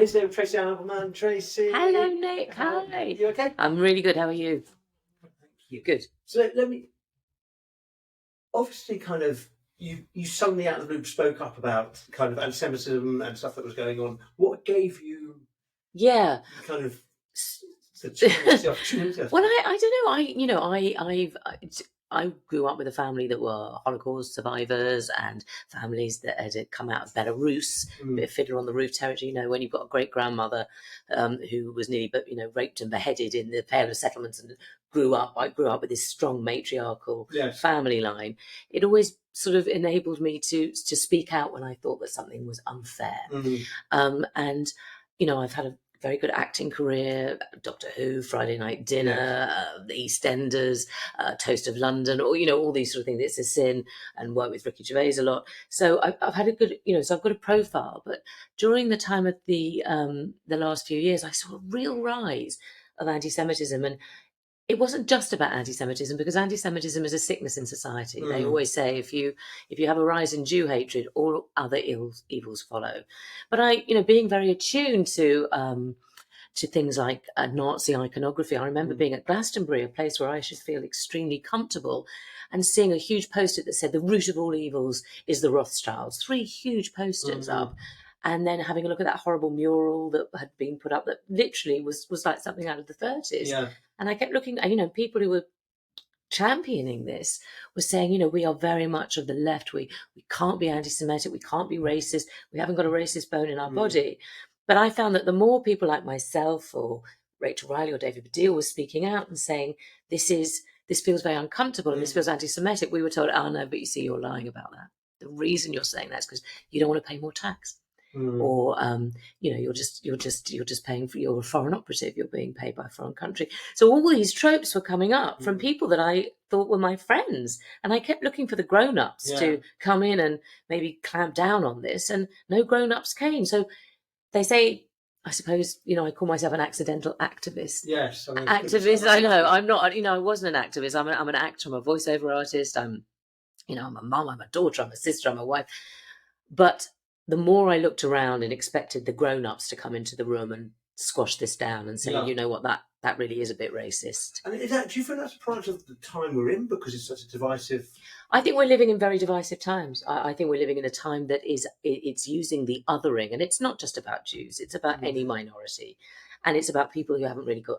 Wednesday with Tracy Ann Oberman. Tracy. Hello, Nick. Hi. You okay? I'm really good. How are you? Thank you. Good. So let me. Obviously, kind of, you suddenly out of the blue spoke up about kind of antisemitism and stuff that was going on. What gave you Yeah. kind of the chance, the opportunity? Well, I don't know. I grew up with a family that were Holocaust survivors and families that had come out of Belarus, bit of Fiddler on the Roof territory. When you've got a great grandmother who was nearly, raped and beheaded in the Pale of Settlements, and I grew up with this strong matriarchal family line. It always sort of enabled me to speak out when I thought that something was unfair. And I've had a very good acting career, Doctor Who, Friday Night Dinner, the Eastenders, Toast of London, or all these sort of things. It's a Sin, and work with Ricky Gervais a lot. So I've had a good, so I've got a profile. But during the time of the last few years, I saw a real rise of anti-Semitism, and it wasn't just about anti-Semitism, because anti-Semitism is a sickness in society. They always say if you have a rise in Jew hatred, all other evils follow. But I, being very attuned to things like Nazi iconography, I remember being at Glastonbury, a place where I should feel extremely comfortable, and seeing a huge poster that said the root of all evils is the Rothschilds. 3 huge posters up. And then having a look at that horrible mural that had been put up that literally was like something out of the 30s. Yeah. And I kept looking at, people who were championing this were saying, we are very much of the left. We can't be anti-Semitic. We can't be racist. We haven't got a racist bone in our body. But I found that the more people like myself or Rachel Riley or David Baddiel were speaking out and saying, this feels very uncomfortable and this feels anti-Semitic, we were told, oh no, but you see, you're lying about that. The reason you're saying that is because you don't want to pay more tax. Or you're just paying for, you're a foreign operative, you're being paid by a foreign country. So all these tropes were coming up from people that I thought were my friends, and I kept looking for the grown-ups to come in and maybe clamp down on this, and no grown-ups came. So they say, I suppose, I call myself an accidental activist. Yes, activist. I know I'm not. I wasn't an activist. I'm an actor. I'm a voiceover artist. I'm a mum. I'm a daughter. I'm a sister. I'm a wife. But the more I looked around and expected the grown-ups to come into the room and squash this down and say, you know what, that really is a bit racist. And do you feel that's a product of the time we're in, because it's such a divisive? I think we're living in very divisive times. I think we're living in a time that it's using the othering, and it's not just about Jews, it's about any minority. And it's about people who haven't really got,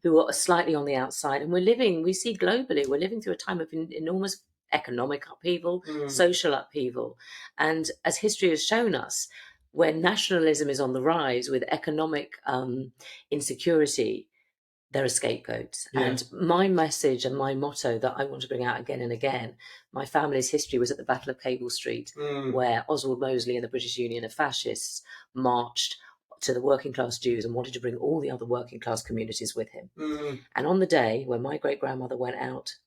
who are slightly on the outside. And we see globally, we're living through a time of enormous economic upheaval, social upheaval. And as history has shown us, when nationalism is on the rise with economic insecurity, there are scapegoats. And my message and my motto that I want to bring out again and again, my family's history was at the Battle of Cable Street, where Oswald Mosley and the British Union of Fascists marched to the working class Jews and wanted to bring all the other working class communities with him. And on the day when my great-grandmother went out,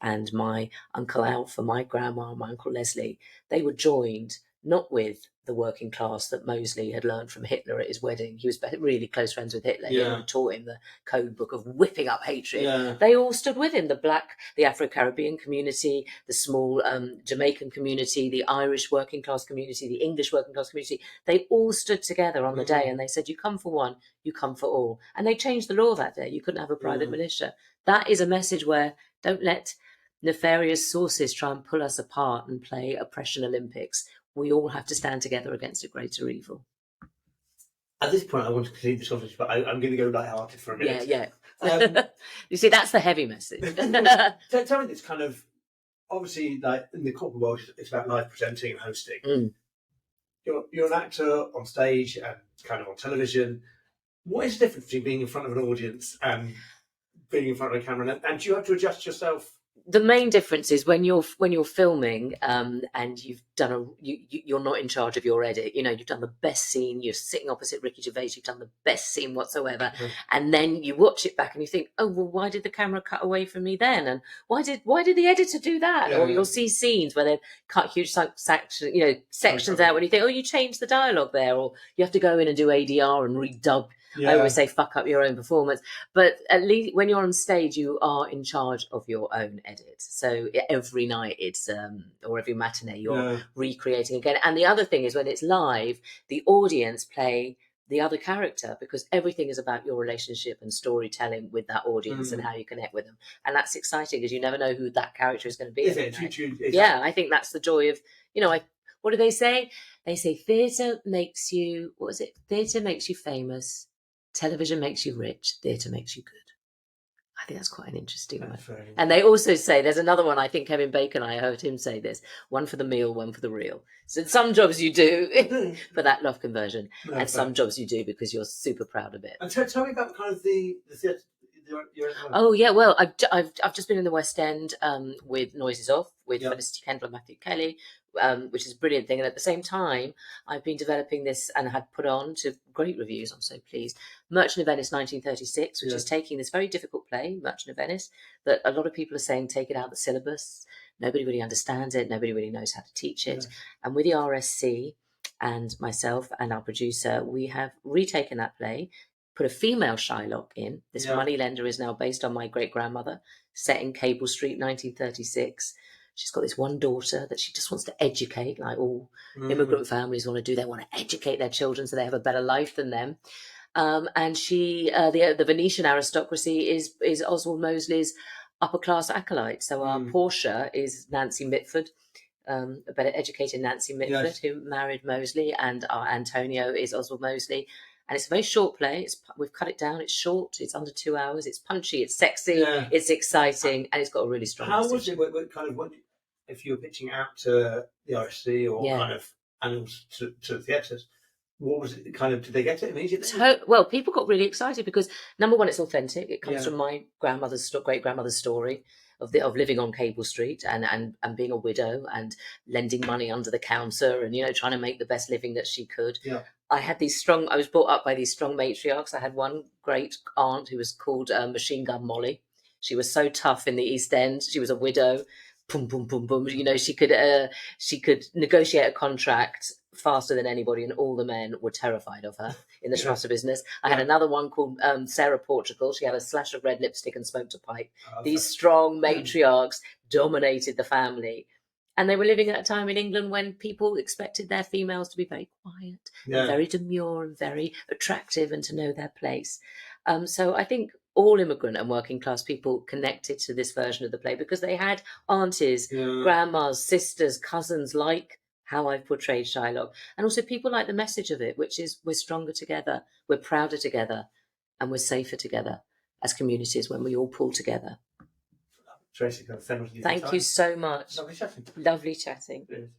and my Uncle Alf and my grandma and my Uncle Leslie, they were joined not with the working class that Mosley had learned from Hitler at his wedding. He was really close friends with Hitler. Hitler had taught him the code book of whipping up hatred. They all stood with him, the Afro-Caribbean community, the small Jamaican community, the Irish working class community, the English working class community. They all stood together on the day, and they said, you come for one, you come for all. And they changed the law that day. You couldn't have a private militia. That is a message where don't let nefarious sources try and pull us apart and play oppression Olympics. We all have to stand together against a greter evil. At this point, I want to continue this conversation, but I'm going to go light-hearted for a minute. Yeah. You see, that's the heavy message. Tell me this kind of, obviously, like in the corporate world, it's about live presenting and hosting. You're an actor on stage and kind of on television. What is the difference between being in front of an audience and being in front of a camera? And do you have to adjust yourself? The main difference is when you're filming and you've done you're not in charge of your edit. You've done the best scene. You're sitting opposite Ricky Gervais. You've done the best scene whatsoever, and then you watch it back and you think, oh well, why did the camera cut away from me then? And why did the editor do that? Or you'll see scenes where they've cut huge sections out when you think, oh, you changed the dialogue there, or you have to go in and do ADR and redub. I always say fuck up your own performance, but at least when you're on stage, you are in charge of your own edit. So every night it's or every matinee you're recreating again. And the other thing is when it's live, the audience play the other character, because everything is about your relationship and storytelling with that audience and how you connect with them. And that's exciting because you never know who that character is going to be. Is it? Exactly. Yeah, I think that's the joy of, what do they say? They say theatre makes you, what is it? Theatre makes you famous. Television makes you rich. Theatre makes you good. I think that's quite an interesting one. And they also say, there's another one, I think Kevin Bacon, I heard him say this, one for the meal, one for the real. So some jobs you do for that love conversion, and some jobs you do because you're super proud of it. And tell me about kind of the theatre. Oh yeah, well, I've just been in the West End with Noises Off with Felicity Kendall and Matthew Kelly, which is a brilliant thing. And at the same time, I've been developing this and had put on to great reviews. I'm so pleased. Merchant of Venice, 1936, which is taking this very difficult play, Merchant of Venice, that a lot of people are saying take it out of the syllabus. Nobody really understands it. Nobody really knows how to teach it. And with the RSC and myself and our producer, we have retaken that play, put a female Shylock in. This moneylender is now based on my great-grandmother, set in Cable Street, 1936. She's got this one daughter that she just wants to educate, like all immigrant families want to do. They want to educate their children so they have a better life than them. And she, the Venetian aristocracy is Oswald Mosley's upper-class acolyte. So our Portia is Nancy Mitford, a better educated Nancy Mitford, who married Mosley, and our Antonio is Oswald Mosley. And it's a very short play. We've cut it down. It's short. It's under 2 hours. It's punchy. It's sexy. It's exciting, and it's got a really strong message. Was it kind of if you were pitching out to the RSC or kind of animals to the theatres? What was it kind of? Did they get it immediately? Well, people got really excited because number one, it's authentic. It comes from my great grandmother's story of living on Cable Street and being a widow and lending money under the counter and trying to make the best living that she could. I was brought up by these strong matriarchs. I had one great aunt who was called Machine Gun Molly. She was so tough in the East End. She was a widow. Boom, boom, boom, boom. She could negotiate a contract faster than anybody, and all the men were terrified of her in the Schlosser business. I had another one called Sarah Portugal. She had a slash of red lipstick and smoked a pipe. These strong matriarchs dominated the family. And they were living at a time in England when people expected their females to be very quiet, and very demure and very attractive and to know their place. So I think all immigrant and working class people connected to this version of the play because they had aunties, grandmas, sisters, cousins, like how I've portrayed Shylock. And also people like the message of it, which is we're stronger together, we're prouder together, and we're safer together as communities when we all pull together. Tracy, thank you so much. Lovely chatting. Lovely chatting.